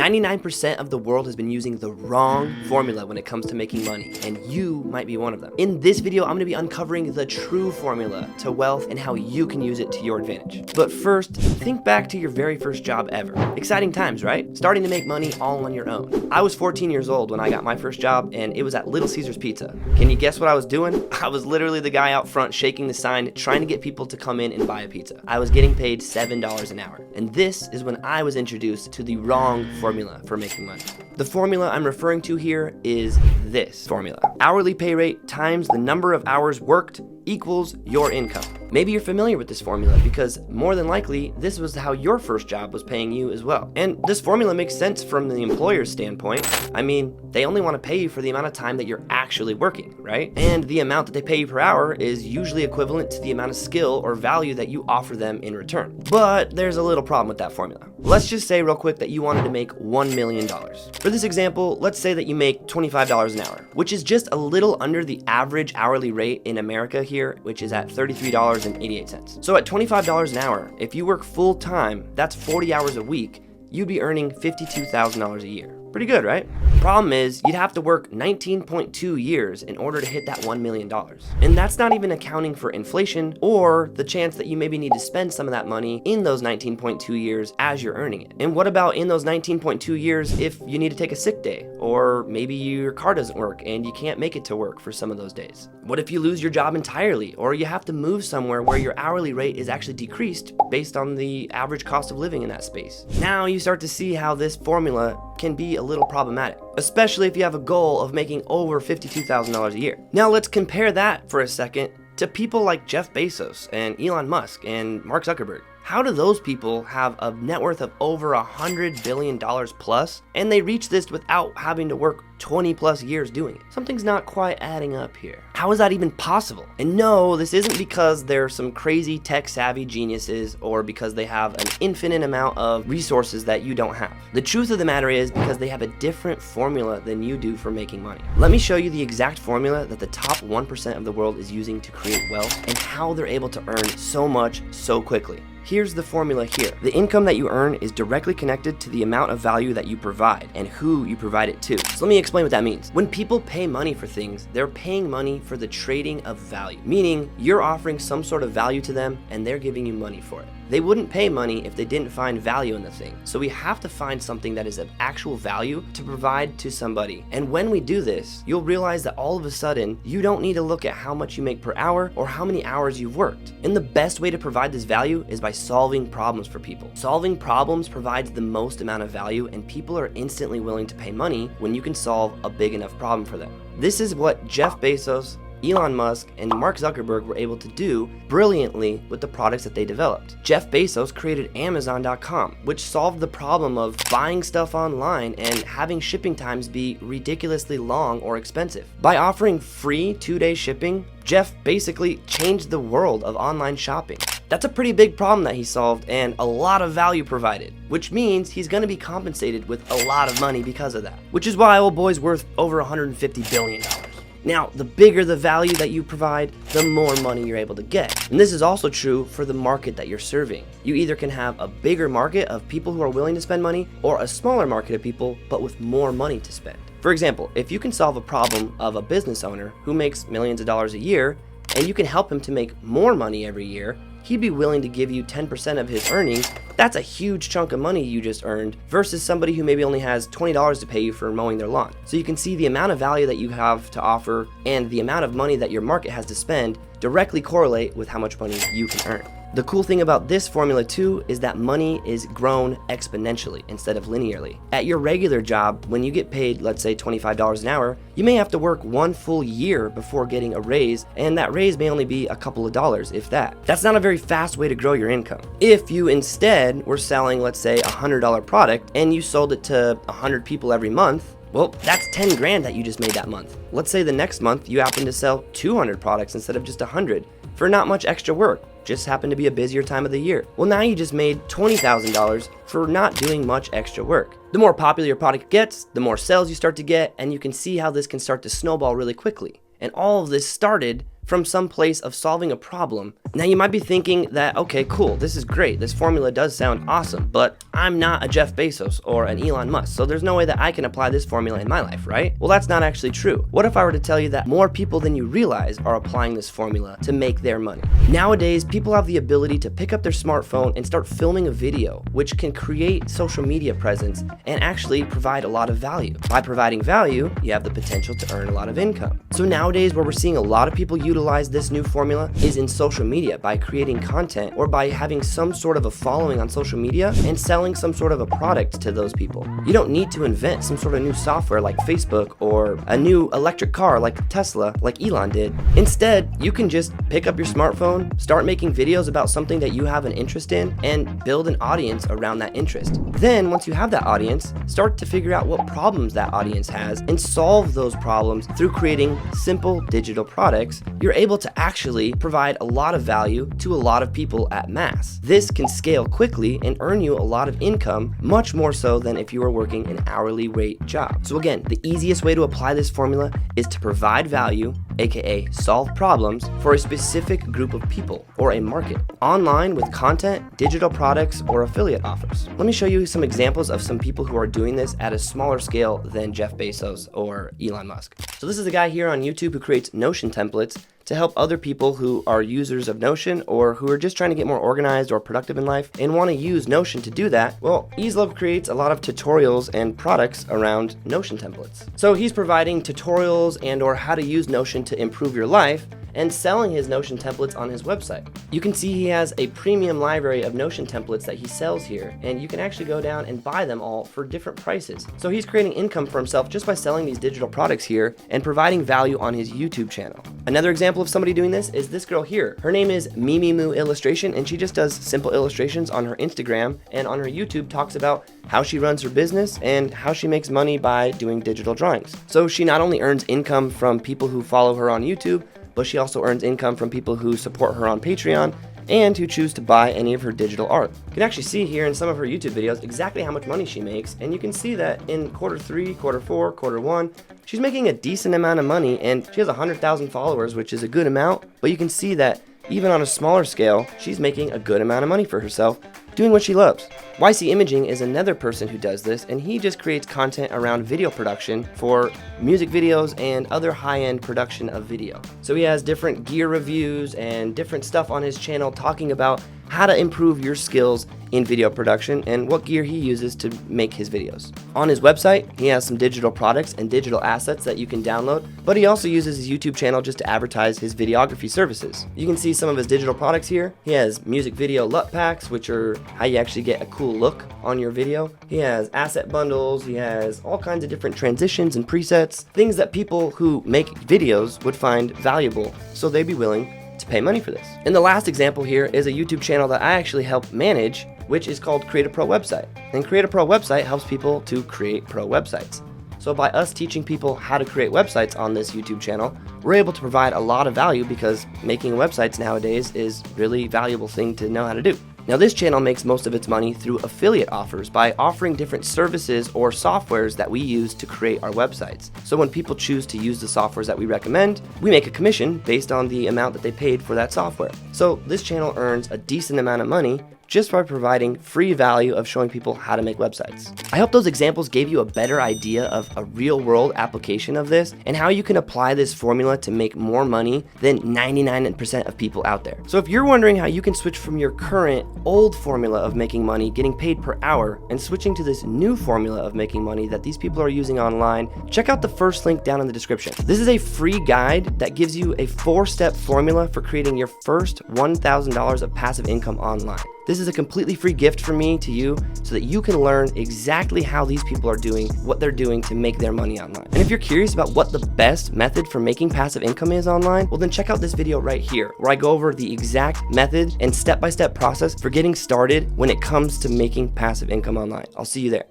99% of the world has been using the wrong formula when it comes to making money, and you might be one of them. In this video, I'm gonna be uncovering the true formula to wealth and how you can use it to your advantage. But first, think back to your very first job ever. Exciting times, right? Starting to make money all on your own. I was 14 years old when I got my first job, and it was at Little Caesars Pizza. Can you guess what I was doing? I was literally the guy out front shaking the sign, trying to get people to come in and buy a pizza. I was getting paid $7 an hour. And this is when I was introduced to the wrong formula for making money. The formula I'm referring to here is this formula. Hourly pay rate times the number of hours worked equals your income. Maybe you're familiar with this formula because more than likely, this was how your first job was paying you as well. And this formula makes sense from the employer's standpoint. I mean, they only want to pay you for the amount of time that you're actually working, right? And the amount that they pay you per hour is usually equivalent to the amount of skill or value that you offer them in return. But there's a little problem with that formula. Let's just say real quick that you wanted to make $1 million. For this example, let's say that you make $25 an hour, which is just a little under the average hourly rate in America here, which is at $33.88. So at $25 an hour, if you work full time, that's 40 hours a week, you'd be earning $52,000 a year. Pretty good, right? Problem is, you'd have to work 19.2 years in order to hit that $1 million. And that's not even accounting for inflation or the chance that you maybe need to spend some of that money in those 19.2 years as you're earning it. And what about in those 19.2 years if you need to take a sick day, or maybe your car doesn't work and you can't make it to work for some of those days? What if you lose your job entirely, or you have to move somewhere where your hourly rate is actually decreased based on the average cost of living in that space? Now you start to see how this formula can be a little problematic, especially if you have a goal of making over $52,000 a year. Now let's compare that for a second to people like Jeff Bezos and Elon Musk and Mark Zuckerberg. How do those people have a net worth of over $100 billion plus, and they reach this without having to work 20 plus years doing it? Something's not quite adding up here. How is that even possible? And no, this isn't because they're some crazy tech savvy geniuses or because they have an infinite amount of resources that you don't have. The truth of the matter is because they have a different formula than you do for making money. Let me show you the exact formula that the top 1% of the world is using to create wealth and how they're able to earn so much so quickly. Here's the formula here. The income that you earn is directly connected to the amount of value that you provide and who you provide it to. So let me explain what that means. When people pay money for things, they're paying money for the trading of value, meaning you're offering some sort of value to them and they're giving you money for it. They wouldn't pay money if they didn't find value in the thing. So we have to find something that is of actual value to provide to somebody. And when we do this, you'll realize that all of a sudden, you don't need to look at how much you make per hour or how many hours you've worked. And the best way to provide this value is by solving problems for people. Solving problems provides the most amount of value, and people are instantly willing to pay money when you can solve a big enough problem for them. This is what Jeff Bezos, Elon Musk, and Mark Zuckerberg were able to do brilliantly with the products that they developed. Jeff Bezos created Amazon.com, which solved the problem of buying stuff online and having shipping times be ridiculously long or expensive. By offering free 2-day shipping, Jeff basically changed the world of online shopping. That's a pretty big problem that he solved and a lot of value provided, which means he's going to be compensated with a lot of money because of that, which is why old boy's worth over $150 billion. Now, the bigger the value that you provide, the more money you're able to get. And this is also true for the market that you're serving. You either can have a bigger market of people who are willing to spend money or a smaller market of people, but with more money to spend. For example, if you can solve a problem of a business owner who makes millions of dollars a year, and you can help him to make more money every year, he'd be willing to give you 10% of his earnings. That's a huge chunk of money you just earned versus somebody who maybe only has $20 to pay you for mowing their lawn. So you can see the amount of value that you have to offer and the amount of money that your market has to spend directly correlate with how much money you can earn. The cool thing about this formula too is that money is grown exponentially instead of linearly. At your regular job, when you get paid, let's say $25 an hour, you may have to work 1 full year before getting a raise, and that raise may only be a couple of dollars, if that. That's not a very fast way to grow your income. If you instead were selling, let's say, a $100 product and you sold it to 100 people every month, well, that's 10 grand that you just made that month. Let's say the next month you happen to sell 200 products instead of just 100 for not much extra work. Just happened to be a busier time of the year. Well, now you just made $20,000 for not doing much extra work. The more popular your product gets, the more sales you start to get, and you can see how this can start to snowball really quickly. And all of this started from some place of solving a problem. Now you might be thinking that, okay, cool, this is great. This formula does sound awesome, but I'm not a Jeff Bezos or an Elon Musk, so there's no way that I can apply this formula in my life, right? Well, that's not actually true. What if I were to tell you that more people than you realize are applying this formula to make their money? Nowadays, people have the ability to pick up their smartphone and start filming a video, which can create social media presence and actually provide a lot of value. By providing value, you have the potential to earn a lot of income. So nowadays, where we're seeing a lot of people utilize this new formula is in social media by creating content or by having some sort of a following on social media and selling some sort of a product to those people. You don't need to invent some sort of new software like Facebook or a new electric car like Tesla, like Elon did. Instead, you can just pick up your smartphone, start making videos about something that you have an interest in, and build an audience around that interest. Then, once you have that audience, start to figure out what problems that audience has and solve those problems through creating simple digital products. You're able to actually provide a lot of value to a lot of people at mass. This can scale quickly and earn you a lot of income, much more so than if you were working an hourly rate job. So again, the easiest way to apply this formula is to provide value, aka solve problems, for a specific group of people or a market, online with content, digital products, or affiliate offers. Let me show you some examples of some people who are doing this at a smaller scale than Jeff Bezos or Elon Musk. So this is a guy here on YouTube who creates Notion templates to help other people who are users of Notion or who are just trying to get more organized or productive in life and want to use Notion to do that. Well, Easlove creates a lot of tutorials and products around Notion templates. So he's providing tutorials and or how to use Notion to improve your life and selling his Notion templates on his website. You can see he has a premium library of Notion templates that he sells here, and you can actually go down and buy them all for different prices. So he's creating income for himself just by selling these digital products here and providing value on his YouTube channel. Another example of somebody doing this is this girl here. Her name is Mimi Moo Illustration, and she just does simple illustrations on her Instagram, and on her YouTube talks about how she runs her business and how she makes money by doing digital drawings. So she not only earns income from people who follow her on YouTube, but she also earns income from people who support her on Patreon and who choose to buy any of her digital art. You can actually see here in some of her YouTube videos exactly how much money she makes, and you can see that in Q3, Q4, Q1, she's making a decent amount of money, and she has 100,000 followers, which is a good amount, but you can see that even on a smaller scale, she's making a good amount of money for herself doing what she loves. YC Imaging is another person who does this, and he just creates content around video production for music videos and other high-end production of video. So he has different gear reviews and different stuff on his channel talking about how to improve your skills in video production and what gear he uses to make his videos. On his website, he has some digital products and digital assets that you can download, but he also uses his YouTube channel just to advertise his videography services. You can see some of his digital products here. He has music video LUT packs, which are how you actually get a cool look on your video. He has asset bundles. He has all kinds of different transitions and presets, things that people who make videos would find valuable, so they'd be willing to pay money for this. And the last example here is a YouTube channel that I actually help manage, which is called Create a Pro Website. And Create a Pro Website helps people to create pro websites. So by us teaching people how to create websites on this YouTube channel, we're able to provide a lot of value because making websites nowadays is a really valuable thing to know how to do. Now this channel makes most of its money through affiliate offers by offering different services or softwares that we use to create our websites. So when people choose to use the softwares that we recommend, we make a commission based on the amount that they paid for that software. So this channel earns a decent amount of money just by providing free value of showing people how to make websites. I hope those examples gave you a better idea of a real world application of this and how you can apply this formula to make more money than 99% of people out there. So if you're wondering how you can switch from your current old formula of making money, getting paid per hour, and switching to this new formula of making money that these people are using online, check out the first link down in the description. This is a free guide that gives you a 4-step formula for creating your first $1,000 of passive income online. This is a completely free gift from me to you so that you can learn exactly how these people are doing, what they're doing to make their money online. And if you're curious about what the best method for making passive income is online, well then check out this video right here where I go over the exact method and step-by-step process for getting started when it comes to making passive income online. I'll see you there.